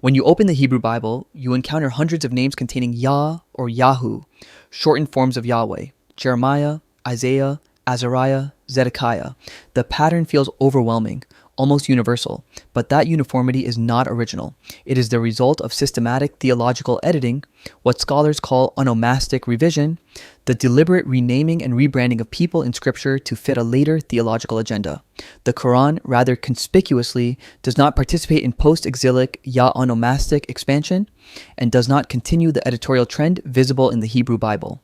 When you open the Hebrew Bible, you encounter hundreds of names containing Yah or Yahu, shortened forms of Yahweh, Jeremiah, Isaiah, Azariah, Zedekiah. The pattern feels overwhelming, almost universal, but that uniformity is not original. It is the result of systematic theological editing, what scholars call onomastic revision, the deliberate renaming and rebranding of people in Scripture to fit a later theological agenda. The Qur'an, rather conspicuously, does not participate in post-exilic Yah-onomastic expansion and does not continue the editorial trend visible in the Hebrew Bible.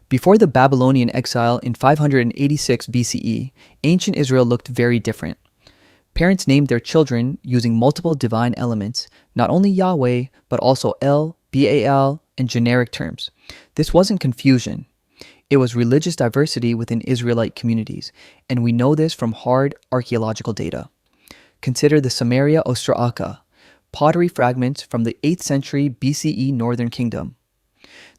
Before the Babylonian exile in 586 BCE, ancient Israel looked very different. Parents named their children using multiple divine elements, not only Yahweh, but also El, Baal, and generic terms. This wasn't confusion. It was religious diversity within Israelite communities, and we know this from hard archaeological data. Consider the Samaria Ostraca, pottery fragments from the 8th century BCE Northern Kingdom.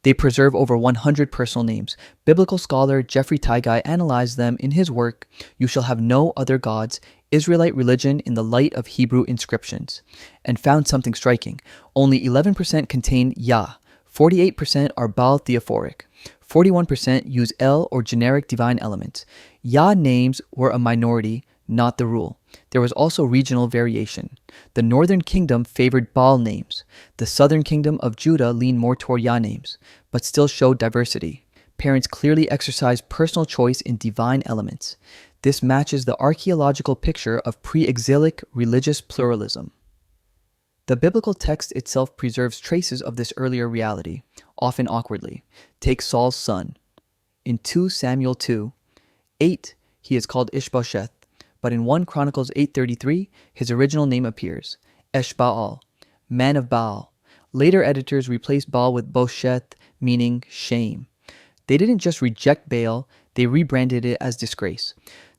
They preserve over 100 personal names. Biblical scholar Jeffrey Tigay analyzed them in his work, You Shall Have No Other Gods, Israelite Religion in the Light of Hebrew Inscriptions, and found something striking. Only 11% contain Yah, 48% are Baal theophoric, 41% use El or generic divine elements. Yah names were a minority, not the rule. There was also regional variation. The northern kingdom favored Baal-names. The southern kingdom of Judah leaned more toward Yah-names, but still showed diversity. Parents clearly exercised personal choice in divine elements. This matches the archaeological picture of pre-exilic religious pluralism. The biblical text itself preserves traces of this earlier reality, often awkwardly. Take Saul's son. In 2 Samuel 2:8, he is called Ishbosheth, but in 1 Chronicles 8:33, his original name appears, Eshbaal, man of Baal. Later editors replaced Baal with Bosheth, meaning shame. They didn't just reject Baal, they rebranded it as disgrace.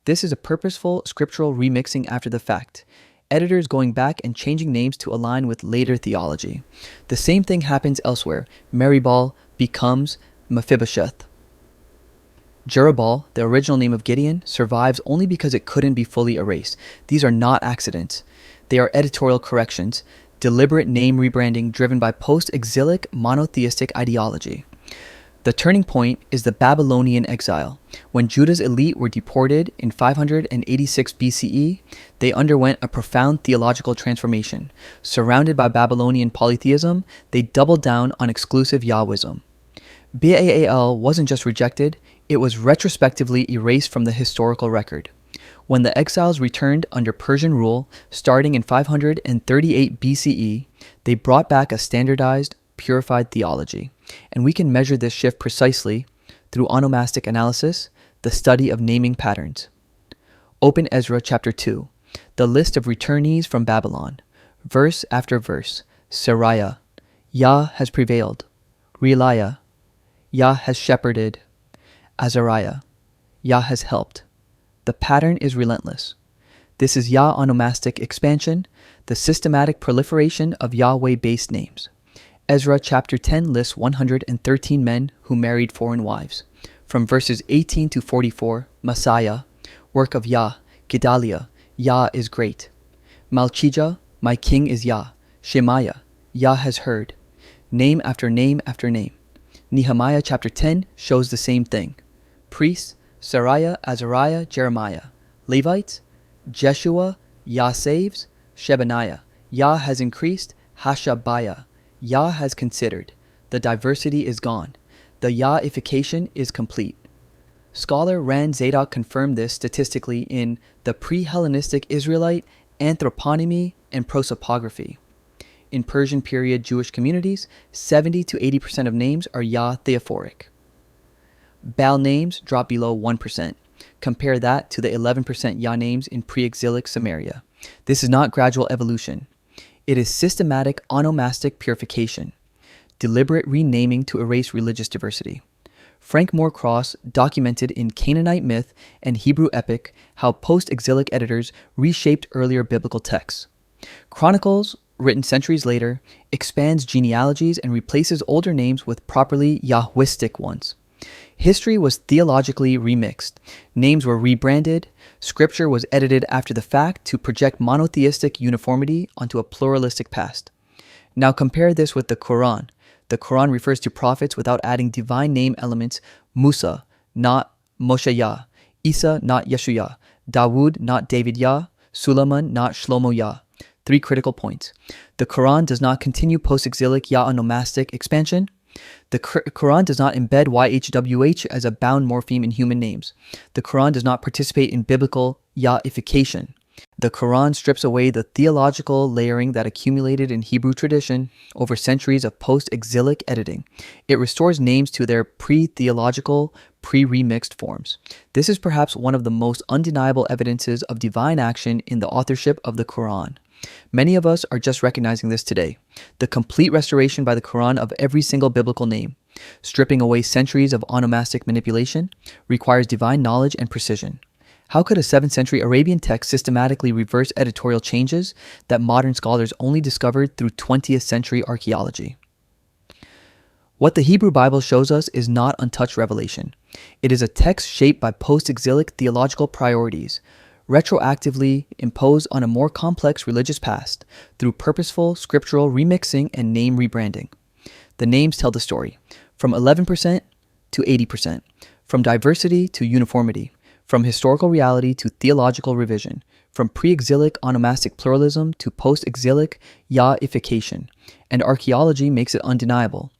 This is a purposeful scriptural remixing after the fact, editors going back and changing names to align with later theology. The same thing happens elsewhere. Meribal becomes Mephibosheth. Jerubbaal, the original name of Gideon, survives only because it couldn't be fully erased. These are not accidents. They are editorial corrections, deliberate name rebranding driven by post-exilic monotheistic ideology. The turning point is the Babylonian exile. When Judah's elite were deported in 586 BCE, they underwent a profound theological transformation. Surrounded by Babylonian polytheism, they doubled down on exclusive Yahwism. Baal wasn't just rejected, it was retrospectively erased from the historical record. When the exiles returned under Persian rule, starting in 538 BCE, they brought back a standardized, purified theology. And we can measure this shift precisely through onomastic analysis, the study of naming patterns. Open Ezra chapter 2, the list of returnees from Babylon. Verse after verse. Sariah, Yah has prevailed. Realiah, Yah has shepherded. Azariah, Yah has helped. The pattern is relentless. This is Yah onomastic expansion, the systematic proliferation of Yahweh-based names. Ezra chapter 10 lists 113 men who married foreign wives. From verses 18 to 44, Messiah, work of Yah, Gedaliah, Yah is great. Malchijah, my king is Yah. Shemaiah, Yah has heard. Name after name after name. Nehemiah chapter 10 shows the same thing. Priests, Sariah, Azariah, Jeremiah. Levites, Jeshua, Yah saves. Shebaniah, Yah has increased. Hashabiah, Yah has considered. The diversity is gone. The Yah-ification is complete. Scholar Ran Zadok confirmed this statistically in the pre-Hellenistic Israelite, Anthroponymy, and prosopography. In Persian period Jewish communities, 70 to 80% of names are Yah theophoric. Baal-names drop below 1%. Compare that to the 11% Yah-names in pre-exilic Samaria. This is not gradual evolution. It is systematic onomastic purification, deliberate renaming to erase religious diversity. Frank Moore-Cross documented in Canaanite myth and Hebrew epic how post-exilic editors reshaped earlier biblical texts. Chronicles, written centuries later, expands genealogies and replaces older names with properly Yahwistic ones. History was theologically remixed. Names were rebranded. Scripture was edited after the fact to project monotheistic uniformity onto a pluralistic past. Now compare this with the Qur'an. The Qur'an refers to prophets without adding divine name elements: Musa, not Moshe Yah; Isa, not Yeshu Yah; Dawud, not David Yah; Suleiman, not Shlomo Yah. 3 critical points. The Qur'an does not continue post-exilic Yah-onomastic expansion. The Qur'an does not embed YHWH as a bound morpheme in human names. The Qur'an does not participate in biblical Yah-ification. The Qur'an strips away the theological layering that accumulated in Hebrew tradition over centuries of post-exilic editing. It restores names to their pre-theological, pre-remixed forms. This is perhaps one of the most undeniable evidences of divine action in the authorship of the Qur'an. Many of us are just recognizing this today. The complete restoration by the Qur'an of every single biblical name, stripping away centuries of onomastic manipulation, requires divine knowledge and precision. How could a 7th century Arabian text systematically reverse editorial changes that modern scholars only discovered through 20th century archaeology? What the Hebrew Bible shows us is not untouched revelation. It is a text shaped by post-exilic theological priorities, retroactively imposed on a more complex religious past through purposeful scriptural remixing and name rebranding. The names tell the story, from 11% to 80%, from diversity to uniformity, from historical reality to theological revision, from pre-exilic onomastic pluralism to post-exilic Yah-ification, and archaeology makes it undeniable.